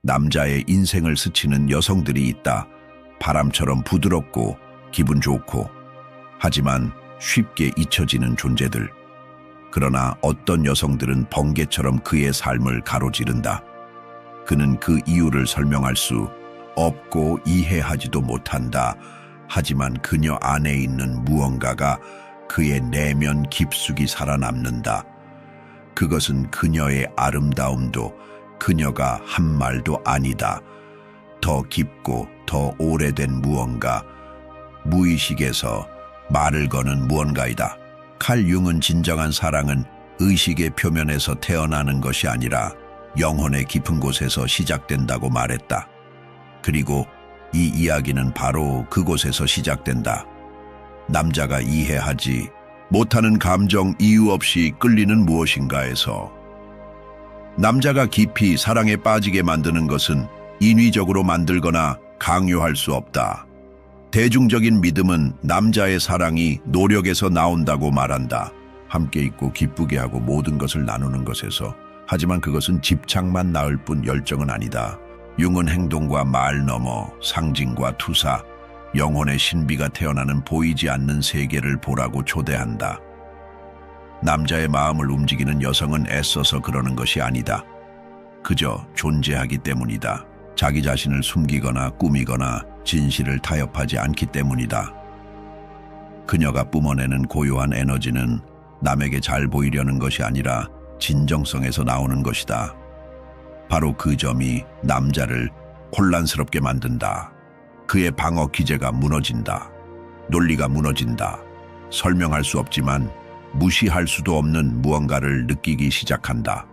남자의 인생을 스치는 여성들이 있다. 바람처럼 부드럽고 기분 좋고 하지만 쉽게 잊혀지는 존재들. 그러나 어떤 여성들은 번개처럼 그의 삶을 가로지른다. 그는 그 이유를 설명할 수 없고 이해하지도 못한다. 하지만 그녀 안에 있는 무언가가 그의 내면 깊숙이 살아남는다. 그것은 그녀의 아름다움도 그녀가 한 말도 아니다. 더 깊고 더 오래된 무언가, 무의식에서 말을 거는 무언가이다. 칼 융은 진정한 사랑은 의식의 표면에서 태어나는 것이 아니라 영혼의 깊은 곳에서 시작된다고 말했다. 그리고 이 이야기는 바로 그곳에서 시작된다. 남자가 이해하지 못하는 감정, 이유 없이 끌리는 무엇인가에서. 남자가 깊이 사랑에 빠지게 만드는 것은 인위적으로 만들거나 강요할 수 없다. 대중적인 믿음은 남자의 사랑이 노력에서 나온다고 말한다. 함께 있고 기쁘게 하고 모든 것을 나누는 것에서. 하지만 그것은 집착만 낳을 뿐 열정은 아니다. 융은 행동과 말 넘어 상징과 투사, 영혼의 신비가 태어나는 보이지 않는 세계를 보라고 초대한다. 남자의 마음을 움직이는 여성은 애써서 그러는 것이 아니다. 그저 존재하기 때문이다. 자기 자신을 숨기거나 꾸미거나 진실을 타협하지 않기 때문이다. 그녀가 뿜어내는 고요한 에너지는 남에게 잘 보이려는 것이 아니라 진정성에서 나오는 것이다. 바로 그 점이 남자를 혼란스럽게 만든다. 그의 방어 기제가 무너진다. 논리가 무너진다. 설명할 수 없지만 무시할 수도 없는 무언가를 느끼기 시작한다.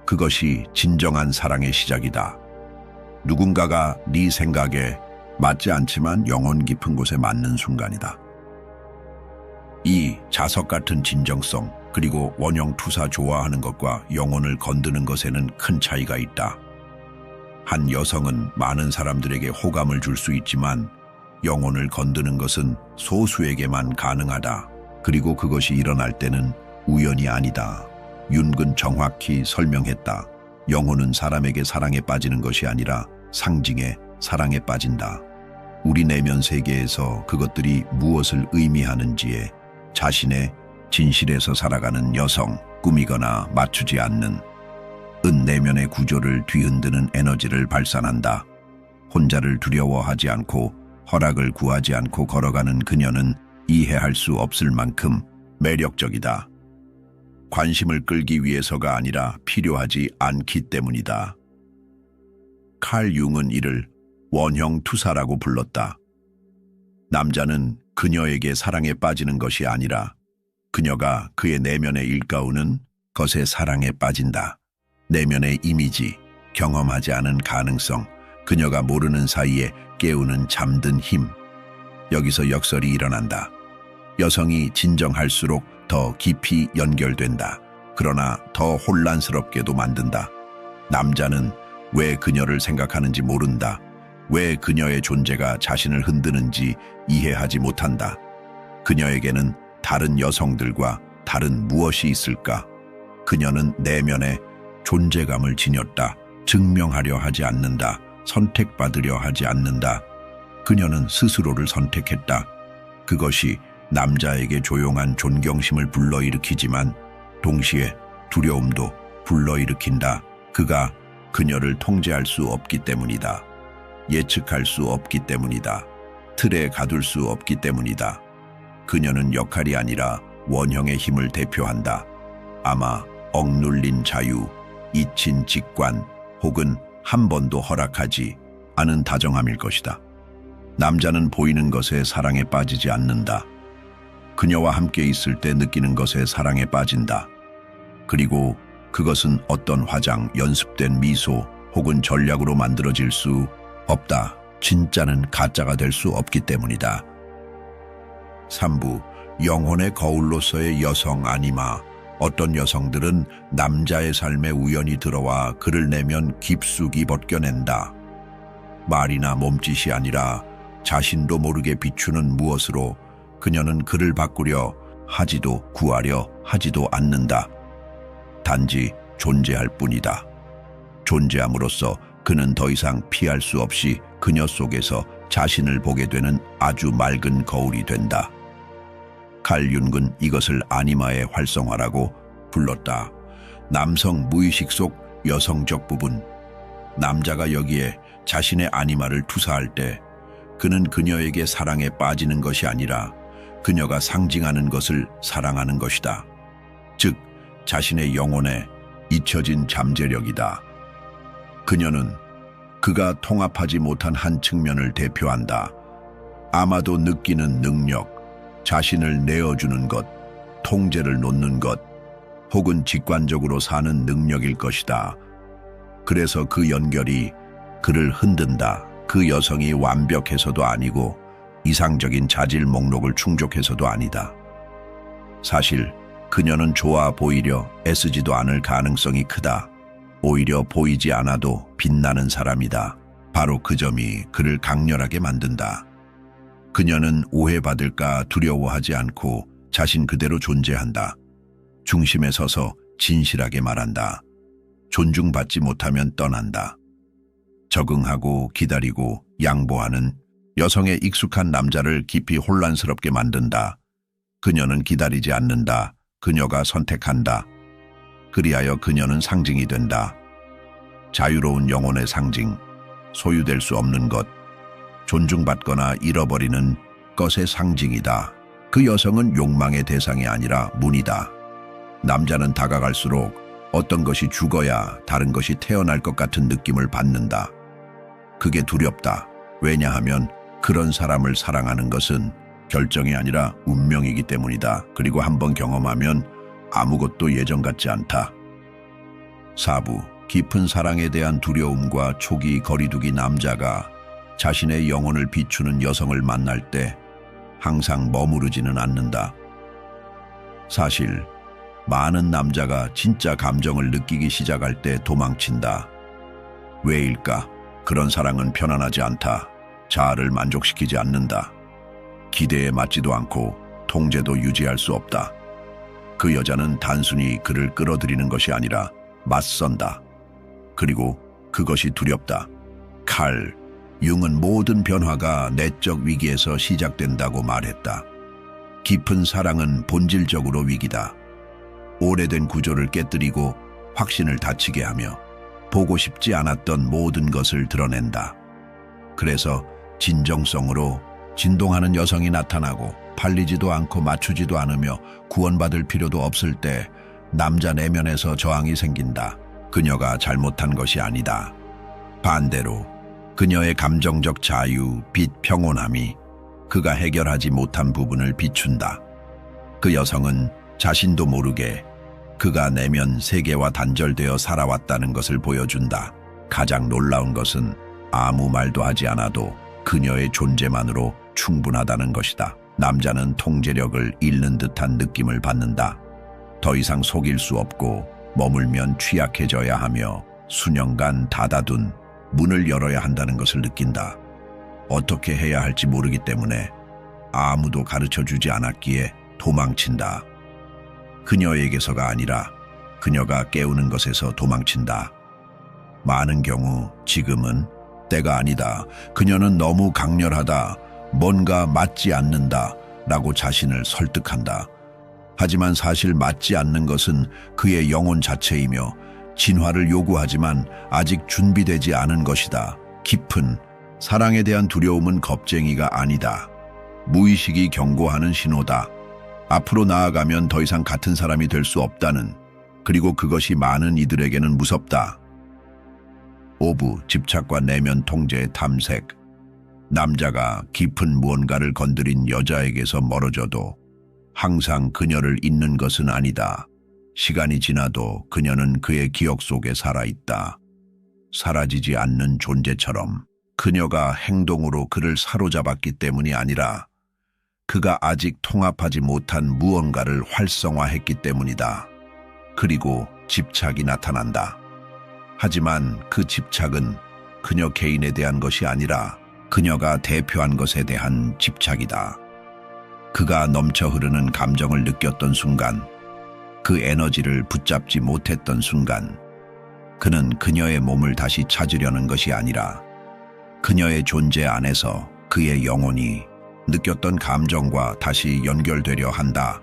그것이 진정한 사랑의 시작이다. 누군가가 네 생각에 맞지 않지만 영혼 깊은 곳에 맞는 순간이다. 이 자석 같은 진정성, 그리고 원형 투사 좋아하는 것과 영혼을 건드는 것에는 큰 차이가 있다. 한 여성은 많은 사람들에게 호감을 줄 수 있지만 영혼을 건드는 것은 소수에게만 가능하다. 그리고 그것이 일어날 때는 우연이 아니다. 윤근 정확히 설명했다. 영혼은 사람에게 사랑에 빠지는 것이 아니라 상징에 사랑에 빠진다. 우리 내면 세계에서 그것들이 무엇을 의미하는지에 자신의 진실에서 살아가는 여성, 꾸미거나 맞추지 않는 내면의 구조를 뒤흔드는 에너지를 발산한다. 혼자를 두려워하지 않고 허락을 구하지 않고 걸어가는 그녀는 이해할 수 없을 만큼 매력적이다. 관심을 끌기 위해서가 아니라 필요하지 않기 때문이다. 칼 융은 이를 원형 투사라고 불렀다. 남자는 그녀에게 사랑에 빠지는 것이 아니라 그녀가 그의 내면에 일가우는 것에 사랑에 빠진다. 내면의 이미지, 경험하지 않은 가능성, 그녀가 모르는 사이에 깨우는 잠든 힘. 여기서 역설이 일어난다. 여성이 진정할수록 더 깊이 연결된다. 그러나 더 혼란스럽게도 만든다. 남자는 왜 그녀를 생각하는지 모른다. 왜 그녀의 존재가 자신을 흔드는지 이해하지 못한다. 그녀에게는 다른 여성들과 다른 무엇이 있을까? 그녀는 내면에 존재감을 지녔다. 증명하려 하지 않는다. 선택받으려 하지 않는다. 그녀는 스스로를 선택했다. 그것이 남자에게 조용한 존경심을 불러일으키지만 동시에 두려움도 불러일으킨다. 그가 그녀를 통제할 수 없기 때문이다. 예측할 수 없기 때문이다. 틀에 가둘 수 없기 때문이다. 그녀는 역할이 아니라 원형의 힘을 대표한다. 아마 억눌린 자유, 잊힌 직관, 혹은 한 번도 허락하지 않은 다정함일 것이다. 남자는 보이는 것에 사랑에 빠지지 않는다. 그녀와 함께 있을 때 느끼는 것에 사랑에 빠진다. 그리고 그것은 어떤 화장, 연습된 미소 혹은 전략으로 만들어질 수 없다. 진짜는 가짜가 될 수 없기 때문이다. 3부, 영혼의 거울로서의 여성 아니마. 어떤 여성들은 남자의 삶에 우연히 들어와 그를 내면 깊숙이 벗겨낸다. 말이나 몸짓이 아니라 자신도 모르게 비추는 무엇으로 그녀는 그를 바꾸려 하지도 구하려 하지도 않는다. 단지 존재할 뿐이다. 존재함으로써 그는 더 이상 피할 수 없이 그녀 속에서 자신을 보게 되는 아주 맑은 거울이 된다. 칼 융은 이것을 아니마의 활성화라고 불렀다. 남성 무의식 속 여성적 부분. 남자가 여기에 자신의 아니마를 투사할 때 그는 그녀에게 사랑에 빠지는 것이 아니라 그녀가 상징하는 것을 사랑하는 것이다. 즉, 자신의 영혼에 잊혀진 잠재력이다. 그녀는 그가 통합하지 못한 한 측면을 대표한다. 아마도 느끼는 능력, 자신을 내어주는 것, 통제를 놓는 것, 혹은 직관적으로 사는 능력일 것이다. 그래서 그 연결이 그를 흔든다. 그 여성이 완벽해서도 아니고 이상적인 자질 목록을 충족해서도 아니다. 사실 그녀는 좋아 보이려 애쓰지도 않을 가능성이 크다. 오히려 보이지 않아도 빛나는 사람이다. 바로 그 점이 그를 강렬하게 만든다. 그녀는 오해받을까 두려워하지 않고 자신 그대로 존재한다. 중심에 서서 진실하게 말한다. 존중받지 못하면 떠난다. 적응하고 기다리고 양보하는 여성의 익숙한 남자를 깊이 혼란스럽게 만든다. 그녀는 기다리지 않는다. 그녀가 선택한다. 그리하여 그녀는 상징이 된다. 자유로운 영혼의 상징, 소유될 수 없는 것, 존중받거나 잃어버리는 것의 상징이다. 그 여성은 욕망의 대상이 아니라 문이다. 남자는 다가갈수록 어떤 것이 죽어야 다른 것이 태어날 것 같은 느낌을 받는다. 그게 두렵다. 왜냐하면 그런 사람을 사랑하는 것은 결정이 아니라 운명이기 때문이다. 그리고 한번 경험하면 아무것도 예전 같지 않다. 4부, 깊은 사랑에 대한 두려움과 초기 거리두기. 남자가 자신의 영혼을 비추는 여성을 만날 때 항상 머무르지는 않는다. 사실 많은 남자가 진짜 감정을 느끼기 시작할 때 도망친다. 왜일까? 그런 사랑은 편안하지 않다. 자아를 만족시키지 않는다. 기대에 맞지도 않고 통제도 유지할 수 없다. 그 여자는 단순히 그를 끌어들이는 것이 아니라 맞선다. 그리고 그것이 두렵다. 칼 융은 모든 변화가 내적 위기에서 시작된다고 말했다. 깊은 사랑은 본질적으로 위기다. 오래된 구조를 깨뜨리고 확신을 다치게 하며 보고 싶지 않았던 모든 것을 드러낸다. 그래서 진정성으로 진동하는 여성이 나타나고 팔리지도 않고 맞추지도 않으며 구원받을 필요도 없을 때 남자 내면에서 저항이 생긴다. 그녀가 잘못한 것이 아니다. 반대로 그녀의 감정적 자유, 빛, 평온함이 그가 해결하지 못한 부분을 비춘다. 그 여성은 자신도 모르게 그가 내면 세계와 단절되어 살아왔다는 것을 보여준다. 가장 놀라운 것은 아무 말도 하지 않아도 그녀의 존재만으로 충분하다는 것이다. 남자는 통제력을 잃는 듯한 느낌을 받는다. 더 이상 속일 수 없고 머물면 취약해져야 하며 수년간 닫아둔 문을 열어야 한다는 것을 느낀다. 어떻게 해야 할지 모르기 때문에 아무도 가르쳐주지 않았기에 도망친다. 그녀에게서가 아니라 그녀가 깨우는 것에서 도망친다. 많은 경우 지금은 때가 아니다. 그녀는 너무 강렬하다. 뭔가 맞지 않는다. 라고 자신을 설득한다. 하지만 사실 맞지 않는 것은 그의 영혼 자체이며 진화를 요구하지만 아직 준비되지 않은 것이다. 깊은 사랑에 대한 두려움은 겁쟁이가 아니다. 무의식이 경고하는 신호다. 앞으로 나아가면 더 이상 같은 사람이 될 수 없다는, 그리고 그것이 많은 이들에게는 무섭다. 5부, 집착과 내면 통제의 탐색. 남자가 깊은 무언가를 건드린 여자에게서 멀어져도 항상 그녀를 잊는 것은 아니다. 시간이 지나도 그녀는 그의 기억 속에 살아있다. 사라지지 않는 존재처럼. 그녀가 행동으로 그를 사로잡았기 때문이 아니라 그가 아직 통합하지 못한 무언가를 활성화했기 때문이다. 그리고 집착이 나타난다. 하지만 그 집착은 그녀 개인에 대한 것이 아니라 그녀가 대표한 것에 대한 집착이다. 그가 넘쳐 흐르는 감정을 느꼈던 순간, 그 에너지를 붙잡지 못했던 순간, 그는 그녀의 몸을 다시 찾으려는 것이 아니라 그녀의 존재 안에서 그의 영혼이 느꼈던 감정과 다시 연결되려 한다.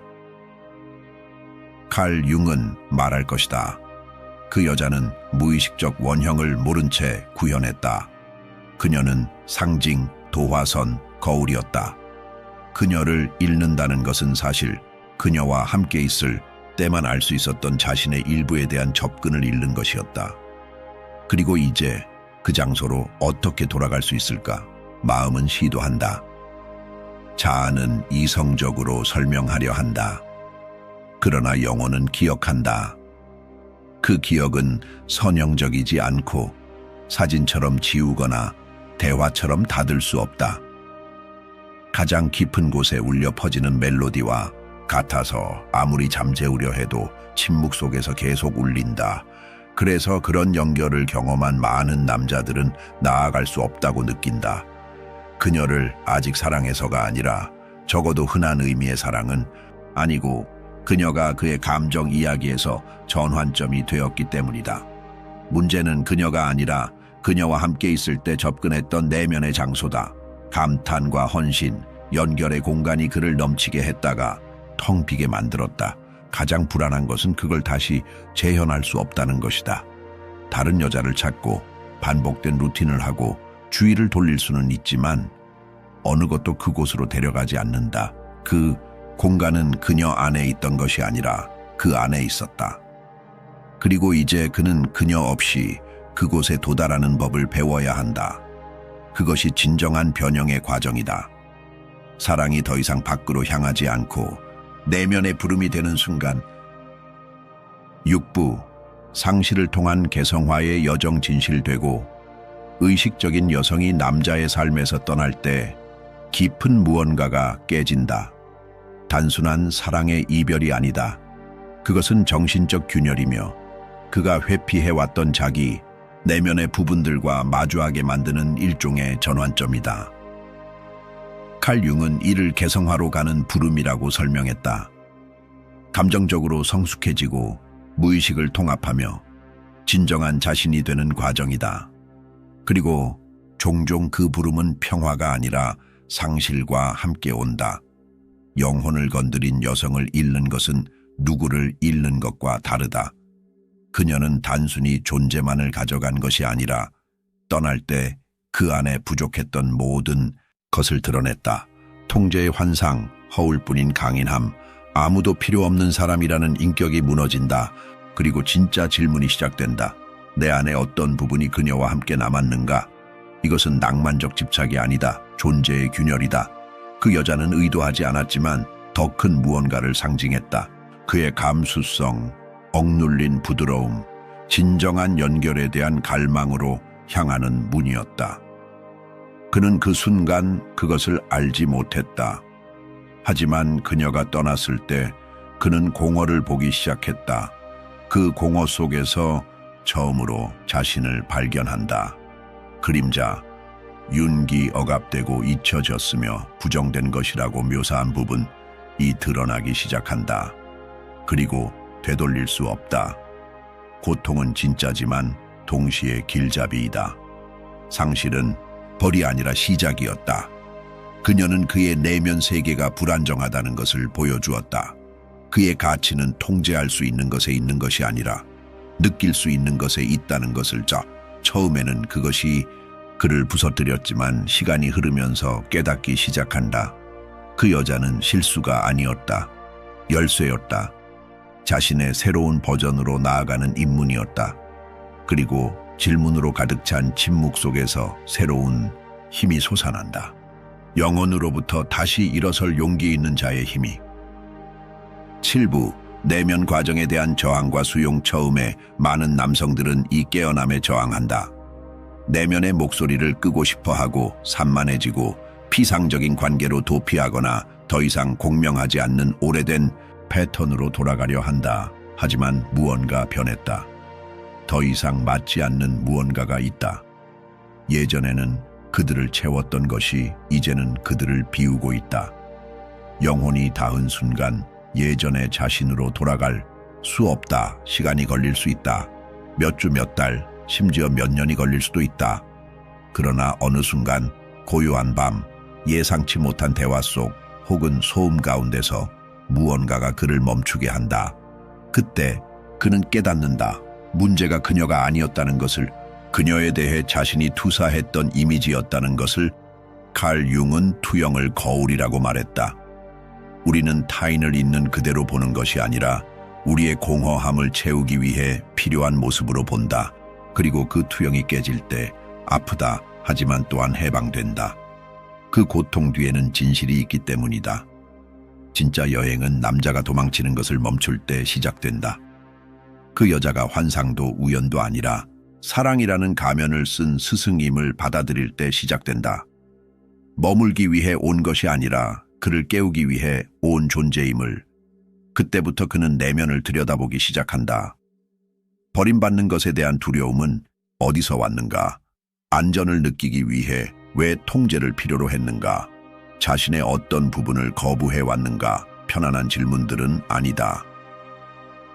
칼 융은 말할 것이다. 그 여자는 무의식적 원형을 모른 채 구현했다. 그녀는 상징, 도화선, 거울이었다. 그녀를 잃는다는 것은 사실 그녀와 함께 있을 때만 알 수 있었던 자신의 일부에 대한 접근을 잃는 것이었다. 그리고 이제 그 장소로 어떻게 돌아갈 수 있을까? 마음은 시도한다. 자아는 이성적으로 설명하려 한다. 그러나 영혼은 기억한다. 그 기억은 선형적이지 않고 사진처럼 지우거나 대화처럼 닫을 수 없다. 가장 깊은 곳에 울려 퍼지는 멜로디와 같아서 아무리 잠재우려 해도 침묵 속에서 계속 울린다. 그래서 그런 연결을 경험한 많은 남자들은 나아갈 수 없다고 느낀다. 그녀를 아직 사랑해서가 아니라 적어도 흔한 의미의 사랑은 아니고 그녀가 그의 감정 이야기에서 전환점이 되었기 때문이다. 문제는 그녀가 아니라 그녀와 함께 있을 때 접근했던 내면의 장소다. 감탄과 헌신, 연결의 공간이 그를 넘치게 했다가 텅 비게 만들었다. 가장 불안한 것은 그걸 다시 재현할 수 없다는 것이다. 다른 여자를 찾고 반복된 루틴을 하고 주의를 돌릴 수는 있지만 어느 것도 그곳으로 데려가지 않는다. 그 공간은 그녀 안에 있던 것이 아니라 그 안에 있었다. 그리고 이제 그는 그녀 없이 그곳에 도달하는 법을 배워야 한다. 그것이 진정한 변형의 과정이다. 사랑이 더 이상 밖으로 향하지 않고 내면의 부름이 되는 순간 육부, 상실을 통한 개성화의 여정 진실되고 의식적인 여성이 남자의 삶에서 떠날 때 깊은 무언가가 깨진다. 단순한 사랑의 이별이 아니다. 그것은 정신적 균열이며 그가 회피해왔던 자기 내면의 부분들과 마주하게 만드는 일종의 전환점이다. 칼 융은 이를 개성화로 가는 부름이라고 설명했다. 감정적으로 성숙해지고 무의식을 통합하며 진정한 자신이 되는 과정이다. 그리고 종종 그 부름은 평화가 아니라 상실과 함께 온다. 영혼을 건드린 여성을 잃는 것은 누구를 잃는 것과 다르다. 그녀는 단순히 존재만을 가져간 것이 아니라 떠날 때 그 안에 부족했던 모든 것을 드러냈다. 통제의 환상, 허울뿐인 강인함, 아무도 필요 없는 사람이라는 인격이 무너진다. 그리고 진짜 질문이 시작된다. 내 안에 어떤 부분이 그녀와 함께 남았는가? 이것은 낭만적 집착이 아니다. 존재의 균열이다. 그 여자는 의도하지 않았지만 더 큰 무언가를 상징했다. 그의 감수성, 억눌린 부드러움, 진정한 연결에 대한 갈망으로 향하는 문이었다. 그는 그 순간 그것을 알지 못했다. 하지만 그녀가 떠났을 때 그는 공허를 보기 시작했다. 그 공허 속에서 처음으로 자신을 발견한다. 그림자, 윤기 억압되고 잊혀졌으며 부정된 것이라고 묘사한 부분이 드러나기 시작한다. 그리고 되돌릴 수 없다. 고통은 진짜지만 동시에 길잡이이다. 상실은 벌이 아니라 시작이었다. 그녀는 그의 내면 세계가 불안정하다는 것을 보여주었다. 그의 가치는 통제할 수 있는 것에 있는 것이 아니라 느낄 수 있는 것에 있다는 것을 처음에는 그것이 그를 부서뜨렸지만 시간이 흐르면서 깨닫기 시작한다. 그 여자는 실수가 아니었다. 열쇠였다. 자신의 새로운 버전으로 나아가는 입문이었다. 그리고 질문으로 가득 찬 침묵 속에서 새로운 힘이 솟아난다. 영혼으로부터 다시 일어설 용기 있는 자의 힘이. 7부, 내면 과정에 대한 저항과 수용. 처음에 많은 남성들은 이 깨어남에 저항한다. 내면의 목소리를 끄고 싶어하고 산만해지고 피상적인 관계로 도피하거나 더 이상 공명하지 않는 오래된 패턴으로 돌아가려 한다. 하지만 무언가 변했다. 더 이상 맞지 않는 무언가가 있다. 예전에는 그들을 채웠던 것이 이제는 그들을 비우고 있다. 영혼이 닿은 순간 예전의 자신으로 돌아갈 수 없다. 시간이 걸릴 수 있다. 몇 주, 몇 달, 심지어 몇 년이 걸릴 수도 있다. 그러나 어느 순간 고요한 밤, 예상치 못한 대화 속 혹은 소음 가운데서 무언가가 그를 멈추게 한다. 그때 그는 깨닫는다. 문제가 그녀가 아니었다는 것을, 그녀에 대해 자신이 투사했던 이미지였다는 것을. 칼 융은 투영을 거울이라고 말했다. 우리는 타인을 있는 그대로 보는 것이 아니라 우리의 공허함을 채우기 위해 필요한 모습으로 본다. 그리고 그 투영이 깨질 때 아프다 하지만 또한 해방된다. 그 고통 뒤에는 진실이 있기 때문이다. 진짜 여행은 남자가 도망치는 것을 멈출 때 시작된다. 그 여자가 환상도 우연도 아니라 사랑이라는 가면을 쓴 스승임을 받아들일 때 시작된다. 머물기 위해 온 것이 아니라 그를 깨우기 위해 온 존재임을. 그때부터 그는 내면을 들여다보기 시작한다. 버림받는 것에 대한 두려움은 어디서 왔는가? 안전을 느끼기 위해 왜 통제를 필요로 했는가? 자신의 어떤 부분을 거부해 왔는가? 편안한 질문들은 아니다.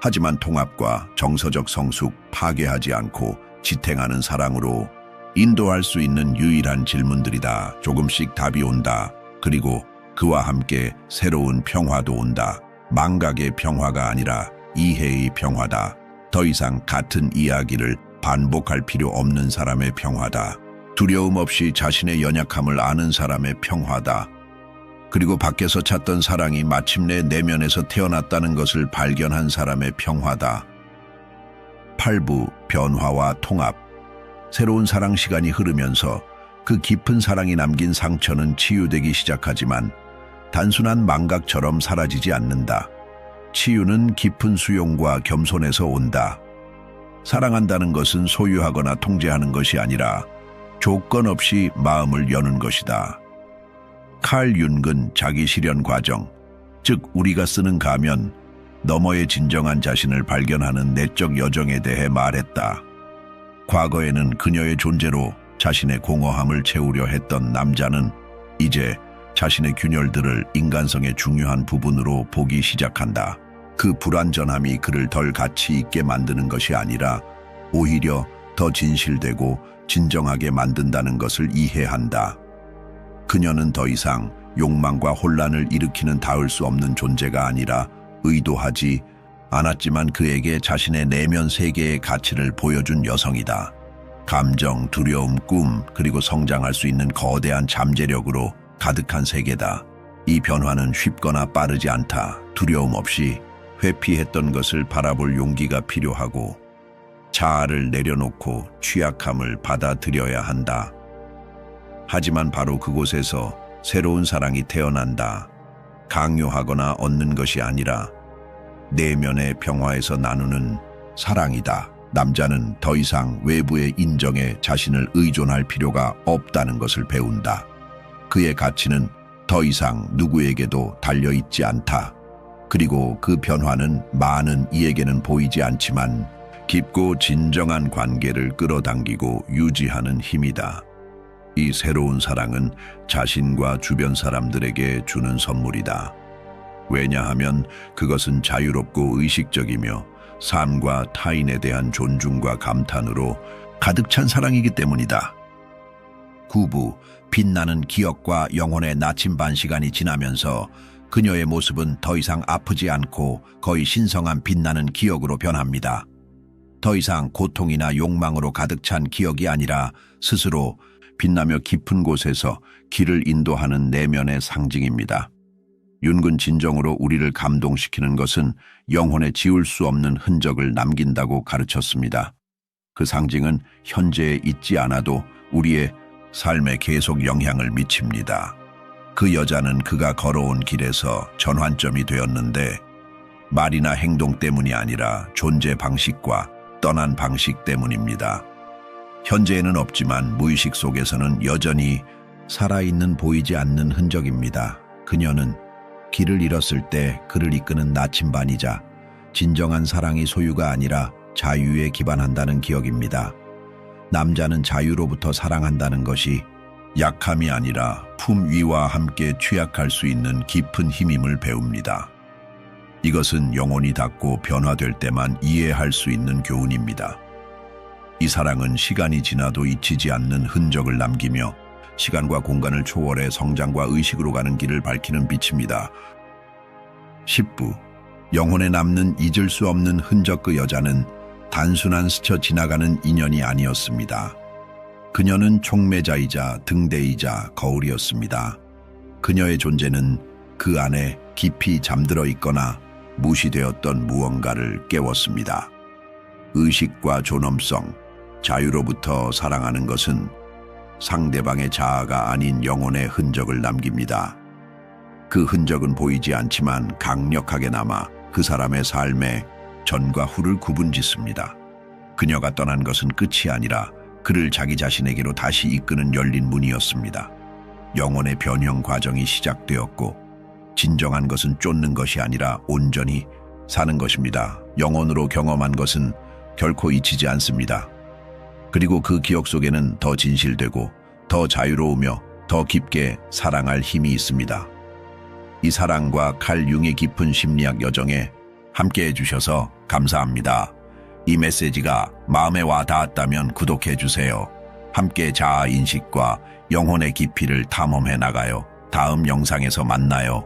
하지만 통합과 정서적 성숙, 파괴하지 않고 지탱하는 사랑으로 인도할 수 있는 유일한 질문들이다. 조금씩 답이 온다. 그리고 그와 함께 새로운 평화도 온다. 망각의 평화가 아니라 이해의 평화다. 더 이상 같은 이야기를 반복할 필요 없는 사람의 평화다. 두려움 없이 자신의 연약함을 아는 사람의 평화다. 그리고 밖에서 찾던 사랑이 마침내 내면에서 태어났다는 것을 발견한 사람의 평화다. 8부 변화와 통합. 새로운 사랑 시간이 흐르면서 그 깊은 사랑이 남긴 상처는 치유되기 시작하지만 단순한 망각처럼 사라지지 않는다. 치유는 깊은 수용과 겸손에서 온다. 사랑한다는 것은 소유하거나 통제하는 것이 아니라 조건 없이 마음을 여는 것이다. 칼 융은 자기 실현 과정, 즉 우리가 쓰는 가면, 너머의 진정한 자신을 발견하는 내적 여정에 대해 말했다. 과거에는 그녀의 존재로 자신의 공허함을 채우려 했던 남자는 이제 자신의 균열들을 인간성의 중요한 부분으로 보기 시작한다. 그 불완전함이 그를 덜 가치 있게 만드는 것이 아니라 오히려 더 진실되고 진정하게 만든다는 것을 이해한다. 그녀는 더 이상 욕망과 혼란을 일으키는 닿을 수 없는 존재가 아니라 의도하지 않았지만 그에게 자신의 내면 세계의 가치를 보여준 여성이다. 감정, 두려움, 꿈, 그리고 성장할 수 있는 거대한 잠재력으로 가득한 세계다. 이 변화는 쉽거나 빠르지 않다. 두려움 없이 회피했던 것을 바라볼 용기가 필요하고 자아를 내려놓고 취약함을 받아들여야 한다. 하지만 바로 그곳에서 새로운 사랑이 태어난다. 강요하거나 얻는 것이 아니라 내면의 평화에서 나누는 사랑이다. 남자는 더 이상 외부의 인정에 자신을 의존할 필요가 없다는 것을 배운다. 그의 가치는 더 이상 누구에게도 달려있지 않다. 그리고 그 변화는 많은 이에게는 보이지 않지만 깊고 진정한 관계를 끌어당기고 유지하는 힘이다. 이 새로운 사랑은 자신과 주변 사람들에게 주는 선물이다. 왜냐하면 그것은 자유롭고 의식적이며 삶과 타인에 대한 존중과 감탄으로 가득 찬 사랑이기 때문이다. 9부 빛나는 기억과 영혼의 나침반 시간이 지나면서 그녀의 모습은 더 이상 아프지 않고 거의 신성한 빛나는 기억으로 변합니다. 더 이상 고통이나 욕망으로 가득 찬 기억이 아니라 스스로 빛나며 깊은 곳에서 길을 인도하는 내면의 상징입니다. 융은 진정으로 우리를 감동시키는 것은 영혼에 지울 수 없는 흔적을 남긴다고 가르쳤습니다. 그 상징은 현재에 있지 않아도 우리의 삶에 계속 영향을 미칩니다. 그 여자는 그가 걸어온 길에서 전환점이 되었는데 말이나 행동 때문이 아니라 존재 방식과 떠난 방식 때문입니다. 현재에는 없지만 무의식 속에서는 여전히 살아있는 보이지 않는 흔적입니다. 그녀는 길을 잃었을 때 그를 이끄는 나침반이자 진정한 사랑이 소유가 아니라 자유에 기반한다는 기억입니다. 남자는 자유로부터 사랑한다는 것이 약함이 아니라 품위와 함께 취약할 수 있는 깊은 힘임을 배웁니다. 이것은 영혼이 닿고 변화될 때만 이해할 수 있는 교훈입니다. 이 사랑은 시간이 지나도 잊히지 않는 흔적을 남기며 시간과 공간을 초월해 성장과 의식으로 가는 길을 밝히는 빛입니다. 10부 영혼에 남는 잊을 수 없는 흔적. 그 여자는 단순한 스쳐 지나가는 인연이 아니었습니다. 그녀는 촉매자이자 등대이자 거울이었습니다. 그녀의 존재는 그 안에 깊이 잠들어 있거나 무시되었던 무언가를 깨웠습니다. 의식과 존엄성, 자유로부터 사랑하는 것은 상대방의 자아가 아닌 영혼의 흔적을 남깁니다. 그 흔적은 보이지 않지만 강력하게 남아 그 사람의 삶의 전과 후를 구분짓습니다. 그녀가 떠난 것은 끝이 아니라 그를 자기 자신에게로 다시 이끄는 열린 문이었습니다. 영혼의 변형 과정이 시작되었고 진정한 것은 쫓는 것이 아니라 온전히 사는 것입니다. 영혼으로 경험한 것은 결코 잊히지 않습니다. 그리고 그 기억 속에는 더 진실되고 더 자유로우며 더 깊게 사랑할 힘이 있습니다. 이 사랑과 칼 융의 깊은 심리학 여정에 함께해 주셔서 감사합니다. 이 메시지가 마음에 와 닿았다면 구독해 주세요. 함께 자아 인식과 영혼의 깊이를 탐험해 나가요. 다음 영상에서 만나요.